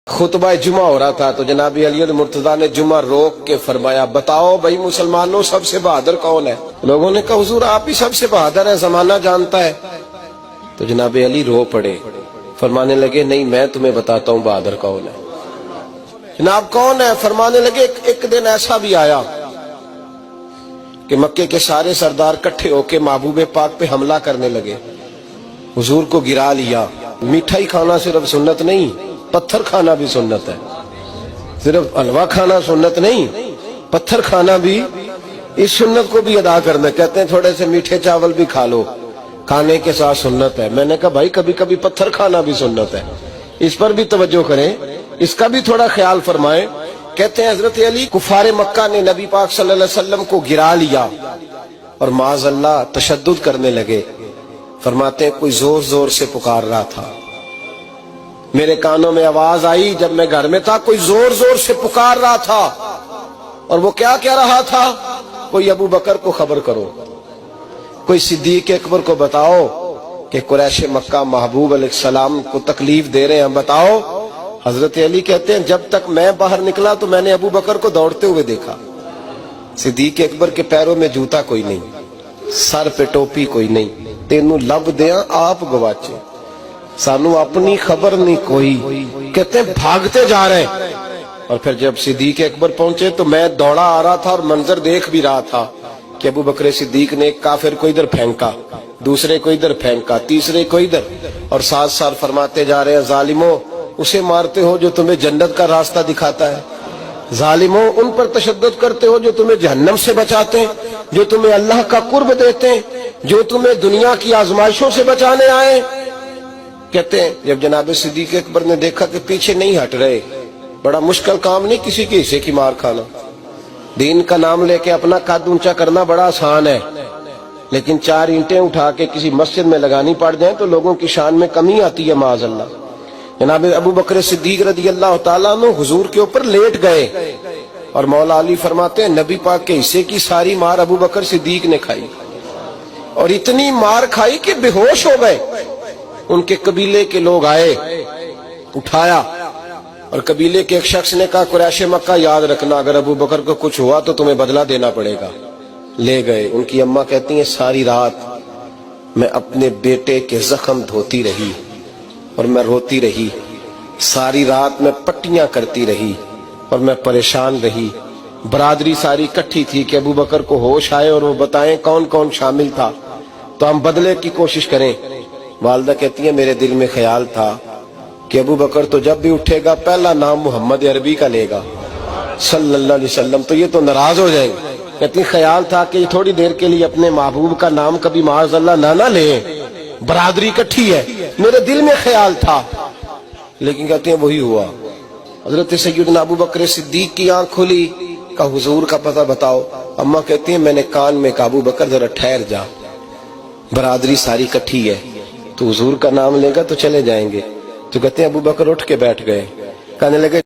खुतबा जुमा हो रहा था तो जनाब अली मुर्तजा ने जुमा रोक के फरमाया, बताओ भाई मुसलमानों सबसे बहादुर कौन है? लोगों ने कहा हुजूर आप ही सबसे बहादुर है, जमाना जानता है। तो जनाब अली रो पड़े, फरमाने लगे नहीं मैं तुम्हें बताता हूँ बहादुर कौन है। जनाब कौन है? फरमाने लगे एक दिन ऐसा भी आया कि मक्के के सारे सरदार इकट्ठे होके महबूब पाक पे हमला करने लगे, हुजूर को गिरा लिया। मिठाई खाना सिर्फ सुन्नत नहीं, पत्थर खाना भी सुन्नत है। सिर्फ हलवा खाना सुन्नत नहीं, पत्थर खाना भी इस सुन्नत को भी अदा करना। कहते हैं थोड़े से मीठे चावल भी खा लो, खाने के साथ सुन्नत है। मैंने कहा भाई कभी कभी पत्थर खाना भी सुन्नत है, इस पर भी तवज्जो करें, इसका भी थोड़ा ख्याल फरमाएं। कहते हैं हजरत अली कुफारे मक्का ने नबी पाक सल्लल्लाहु अलैहि वसल्लम को गिरा लिया और माज़अल्लाह तशद्दुद करने लगे। फरमाते हैं कोई जोर जोर से पुकार रहा था, मेरे कानों में आवाज आई जब मैं घर में था, कोई जोर जोर से पुकार रहा था। और वो क्या कह रहा था? कोई अबू बकर को खबर करो, कोई सिद्दीक अकबर को बताओ कि कुरैश मक्का महबूब अलैहिस्सलाम को तकलीफ दे रहे हैं, बताओ। हजरत अली कहते हैं जब तक मैं बाहर निकला तो मैंने अबू बकर को दौड़ते हुए देखा। सिद्दीक अकबर के पैरों में जूता कोई नहीं, सर पे टोपी कोई नहीं, तेनू लब दिया आप गवाचे, सानू अपनी खबर नहीं कोई। कहते हैं भागते जा रहे हैं। और फिर जब सिद्दीक अकबर पहुंचे तो मैं दौड़ा आ रहा था और मंजर देख भी रहा था कि अबू बकर सिद्दीक ने एक काफिर को इधर फेंका, दूसरे को इधर फेंका, तीसरे को इधर, और साथ साथ फरमाते जा रहे हैं जालिमों उसे मारते हो जो तुम्हें जन्नत का रास्ता दिखाता है, जालिमों उन पर तशद्दुद करते हो जो तुम्हें जहन्नम से बचाते हैं, जो तुम्हें अल्लाह का कुर्ब देते हैं, जो तुम्हें दुनिया की आजमाइशों से बचाने आए। कहते हैं जब जनाब सिद्दीक अकबर ने देखा कि पीछे नहीं हट रहे, बड़ा मुश्किल काम नहीं किसी के हिस्से की मार खाना, दीन का नाम लेके अपना कद ऊंचा करना बड़ा आसान है, लेकिन 4 ईंटें उठा के किसी मस्जिद में लगानी पड़ जाए तो लोगों की शान में कमी आती है माज़अल्लाह। जनाब अबू बकर सिद्दीक रज़ी अल्लाह तआला अन्हु हुजूर के ऊपर लेट गए और मौला अली फरमाते हैं नबी पाक के हिस्से की सारी मार अबू बकर सिद्दीक ने खाई, और इतनी मार खाई कि बेहोश हो गए। उनके कबीले के लोग आए, उठाया, और कबीले के एक शख्स ने कहा कुरैश मक्का याद रखना अगर अबू बकर को कुछ हुआ तो तुम्हें बदला देना पड़ेगा। ले गए। उनकी अम्मा कहती हैं सारी रात मैं अपने बेटे के जख्म धोती रही और मैं रोती रही, सारी रात मैं पट्टियां करती रही और मैं परेशान रही। बरादरी सारी इकट्ठी थी कि अबू बकर को होश आए और वो बताएं कौन कौन शामिल था तो हम बदले की कोशिश करें। वालदा कहती है मेरे दिल में ख्याल था कि अबू बकर तो जब भी उठेगा पहला नाम मोहम्मद अरबी का लेगा सल्लल्लाहु अलैहि वसल्लम, तो ये तो नाराज हो जाएंगे। कहती ख्याल था कि थोड़ी देर के लिए अपने महबूब का नाम कभी माज़अल्लाह ना ले, बरादरी इकट्ठी है, मेरे दिल में ख्याल था। लेकिन कहते हैं वही हुआ। हजरत सैयदना अबू बकर सिद्दीक की आंख खुली, का हुजूर का पता बताओ। अम्मा कहती है मैंने कान में कहा अबू बकर जरा ठहर जा, बरादरी सारी इकट्ठी है, तो हुजूर का नाम लेगा तो चले जाएंगे। तो कहते हैं अबू बकर उठ के बैठ गए, कहने लगे